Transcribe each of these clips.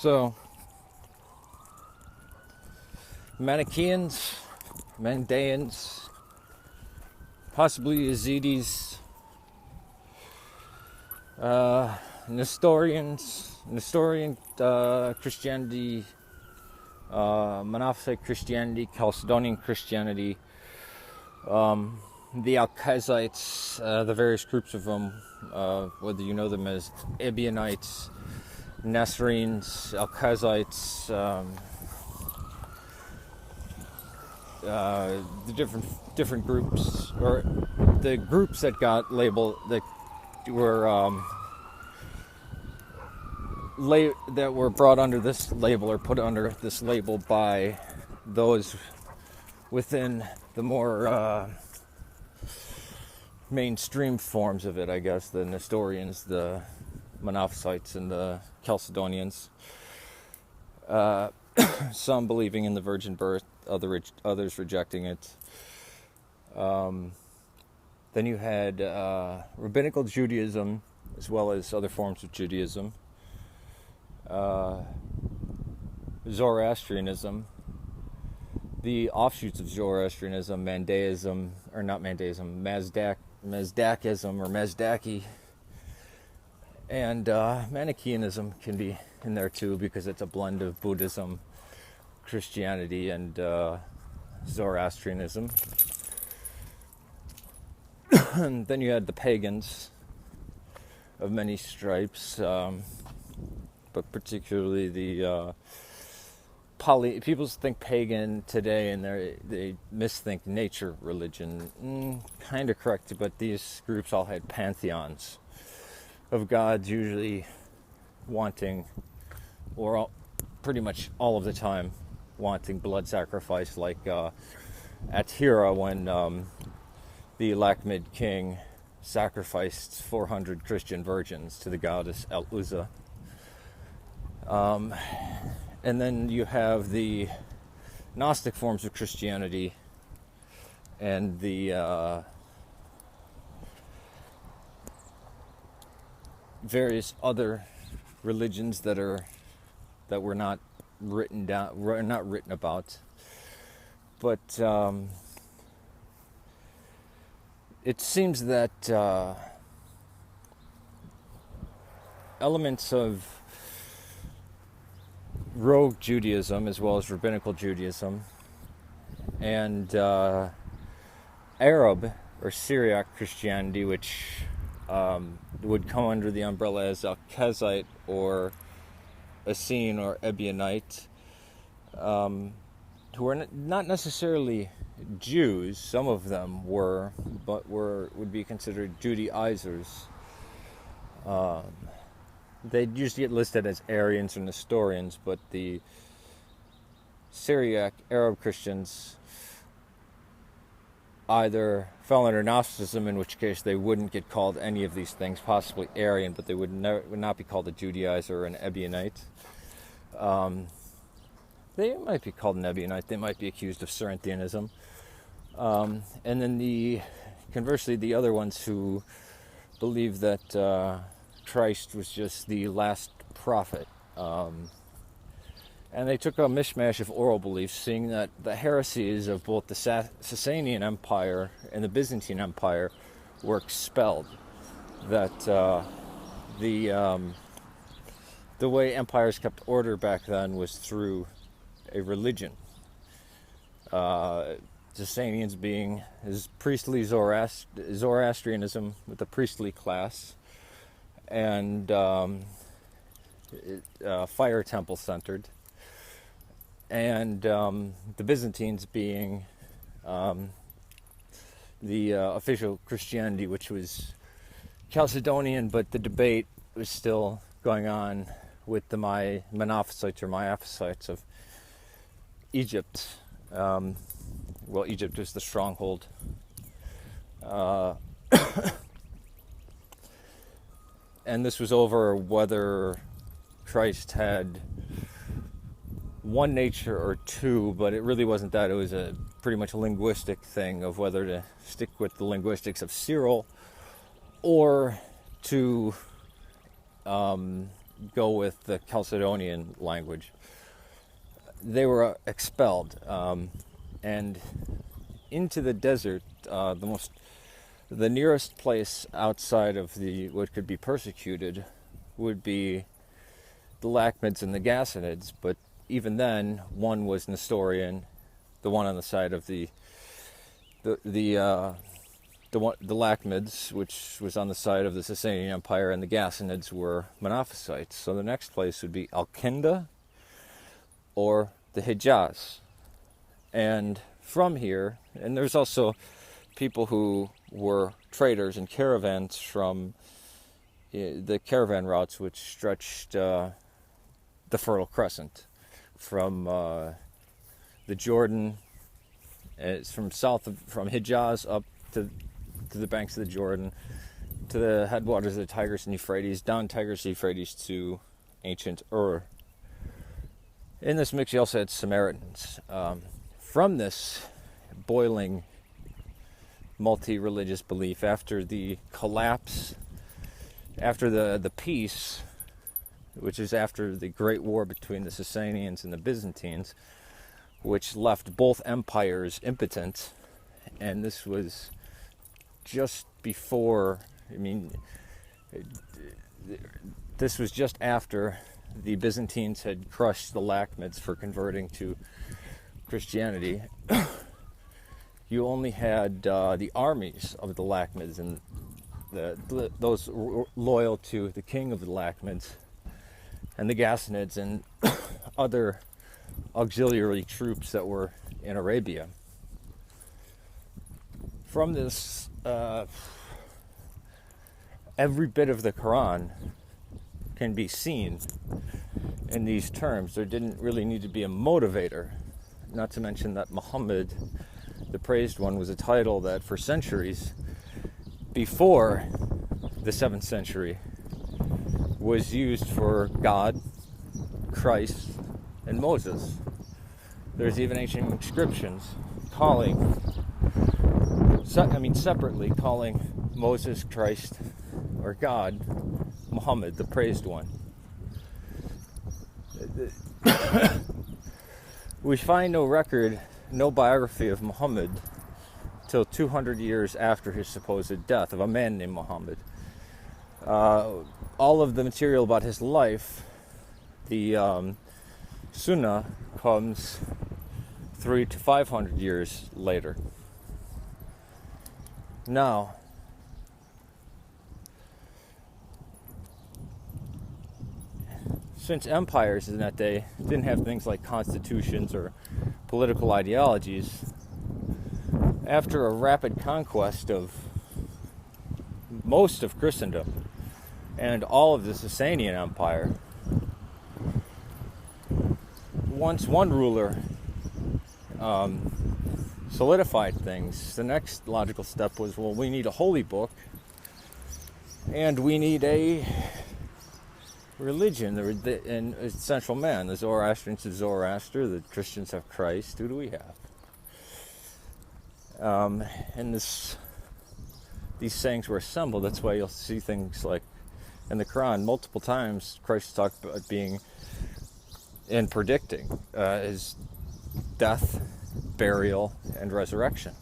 So, Manichaeans, Mandaeans, possibly Yazidis, Nestorian Christianity, Monophysite Christianity, Chalcedonian Christianity, the Alkazites, the various groups of them, whether you know them as Ebionites, Nasrenes, Alkazites, the different groups, or the groups that got labeled, that were that were brought under this label or put under this label by those within the more mainstream forms of it, I guess, the Nestorians, the Monophysites, and the Chalcedonians. Some believing in the virgin birth, others rejecting it. Then you had rabbinical Judaism, as well as other forms of Judaism. Zoroastrianism, the offshoots of Zoroastrianism, Mandaism, or not Mandaism, Mazdakism or Mazdaki, and Manichaeanism can be in there too, because it's a blend of Buddhism, Christianity, and Zoroastrianism. And then you had the pagans of many stripes, but particularly the people think pagan today, and they misthink nature religion. Kind of correct, but these groups all had pantheons of gods, usually wanting, or pretty much all of the time, wanting blood sacrifice, like at Hira, when the Lakhmid king sacrificed 400 Christian virgins to the goddess El-Uzza. And then you have the Gnostic forms of Christianity and the various other religions that were not written about, but it seems that elements of rogue Judaism, as well as rabbinical Judaism, and Arab or Syriac Christianity, which would come under the umbrella as Alkazite or Essene or Ebionite, who are not necessarily Jews. Some of them were, but would be considered Judaizers. They usually get listed as Arians or Nestorians, but the Syriac Arab Christians either fell under Gnosticism, in which case they wouldn't get called any of these things, possibly Arian, but they would not be called a Judaizer or an Ebionite. They might be called an Ebionite. They might be accused of Cerinthianism. And then conversely, the other ones who believe that Christ was just the last prophet. And they took a mishmash of oral beliefs, seeing that the heresies of both the Sasanian Empire and the Byzantine Empire were expelled. That the way empires kept order back then was through a religion. Sasanians being his priestly Zoroastrianism with the priestly class, and fire temple centered, and the Byzantines being the official Christianity, which was Chalcedonian, but the debate was still going on with the Monophysites or Miaphysites of Egypt. Well, Egypt was the stronghold. And this was over whether Christ had one nature or two, but it really wasn't that. It was a pretty much linguistic thing of whether to stick with the linguistics of Cyril or to go with the Chalcedonian language. They were expelled, and into the desert. The nearest place outside of what could be persecuted would be the Lakhmids and the Ghasanids, but even then, one was Nestorian, the one on the side of the Lakhmids, which was on the side of the Sasanian Empire, and the Ghasanids were Monophysites. So the next place would be Al-Kinda or the Hijaz. And from here, and there's also people who were traders and caravans from the caravan routes which stretched the Fertile Crescent from the Jordan, from Hijaz up to the banks of the Jordan, to the headwaters of the Tigris and Euphrates, down Tigris and Euphrates to ancient Ur. In this mix, you also had Samaritans. From this boiling multi-religious belief, after the collapse, after the peace, which is after the Great War between the Sasanians and the Byzantines, which left both empires impotent, and this was just before, this was just after the Byzantines had crushed the Lakhmids for converting to Christianity. You only had the armies of the Lakhmids and those loyal to the king of the Lakhmids and the Ghasanids and other auxiliary troops that were in Arabia. From this, every bit of the Quran can be seen in these terms. There didn't really need to be a motivator, not to mention that Muhammad, the Praised One, was a title that for centuries before the 7th century was used for God, Christ, and Moses. There's even ancient inscriptions separately calling Moses, Christ, or God, Muhammad, the Praised One. We find no record, no biography of Muhammad till 200 years after his supposed death, of a man named Muhammad. All of the material about his life, the Sunnah, comes 300 to 500 years later. Now, since empires in that day didn't have things like constitutions or political ideologies, after a rapid conquest of most of Christendom and all of the Sasanian Empire, once one ruler solidified things, the next logical step was, well, we need a holy book and we need a religion, and essential man. The Zoroastrians have Zoroaster, the Christians have Christ. Who do we have? And these sayings were assembled. That's why you'll see things like in the Quran multiple times Christ talked about being and predicting his death, burial, and resurrection.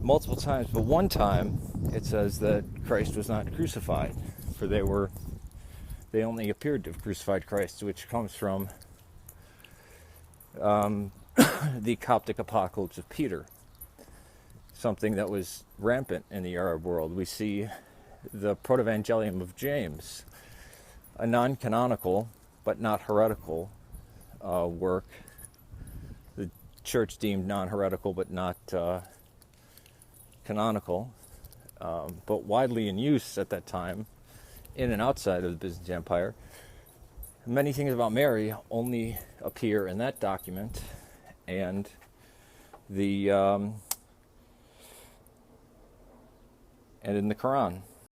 Multiple times, but one time it says that Christ was not crucified, for they only appeared to have crucified Christ, which comes from the Coptic Apocalypse of Peter, something that was rampant in the Arab world. We see the Protevangelium of James, a non-canonical but not heretical work. The church deemed non-heretical but not canonical, but widely in use at that time in and outside of the Byzantine Empire. Many things about Mary only appear in that document and and in the Quran.